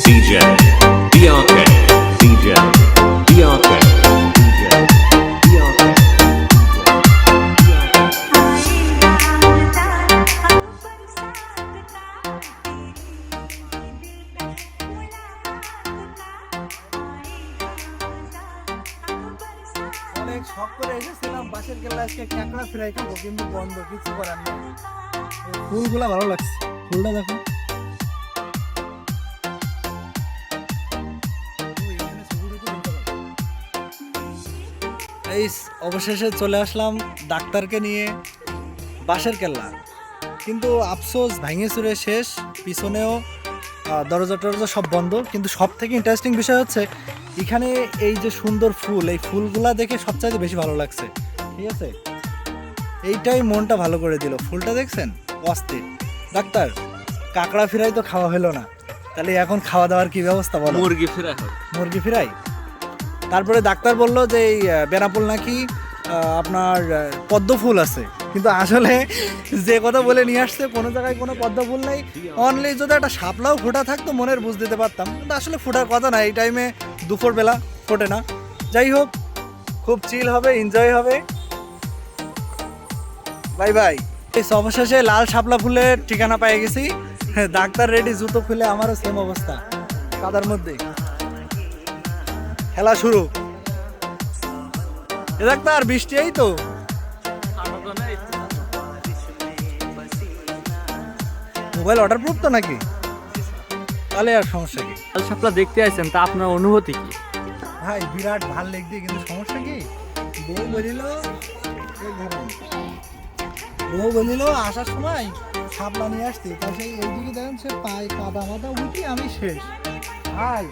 DJ DRK DJ DRK DJ DRK অনেক শখ করে এসেছিলাম বাসের গেলা আজকে কাঁকড়া ফ্রাই খাবো, কিন্তু বন্ধ, কিছু করার নেই। ফুলগুলা ভালো লাগছে, ফুলটা দেখো। এই অবশেষে চলে আসলাম ডাক্তারকে নিয়ে বাঁশের কেল্লা, কিন্তু আফসোস ভাঙে চুরে শেষ। পিছনেও দরজা টরজা সব বন্ধ, কিন্তু সব থেকে ইন্টারেস্টিং বিষয় হচ্ছে এখানে এই যে সুন্দর ফুল, এই ফুলগুলা দেখে সবচাইতে বেশি ভালো লাগছে। ঠিক আছে, এইটাই মনটা ভালো করে দিল। ফুলটা দেখছেন, অস্থির। ডাক্তার, কাঁকড়া ফ্রাই তো খাওয়া হলো না, তাহলে এখন খাওয়া দাওয়ার কি ব্যবস্থা বলো? মুরগি ফ্রাই হবে। মুরগি ফ্রাই। তারপরে ডাক্তার বললো যে এই বেনাপোল নাকি আপনার পদ্ম ফুল আছে, কিন্তু আসলে যে কথা বলে নিয়ে আসছে কোনো জায়গায় কোনো পদ্ম ফুল নেই। অনলি যদি একটা শাপলাও ফোটা থাকতো মনের বুঝ দিতে পারতাম, কিন্তু আসলে ফোটার কথা না, এই টাইমে দুপুরবেলা ফোটে না। যাই হোক, খুব চিল হবে, এনজয় হবে। Bye bye. এই অবশেষে লাল শাপলা ফুলের ঠিকানা পেয়ে গেছি। ডাক্তার রেডি, জুতো খুলে আমারও সেম অবস্থা, কাদার মধ্যে। খেলা শুরু। এ ডাক্তার, বৃষ্টি এই তো। মোবাইল ওয়াটারপ্রুফ তো নাকি? তাহলে আর সমস্যা কি? লাল শাপলা দেখতে আসছেন, তা আপনার অনুভূতি কি? ভাই বিরাট ভাল লাগছে, কিন্তু সমস্যা কি, বউ বলিল আসার সময় শাপলা নিয়ে আসতে, তা সেই এইদিকে দেখেন সে পায় কাদা মাদা উঠি, আমি শেষ। ভাই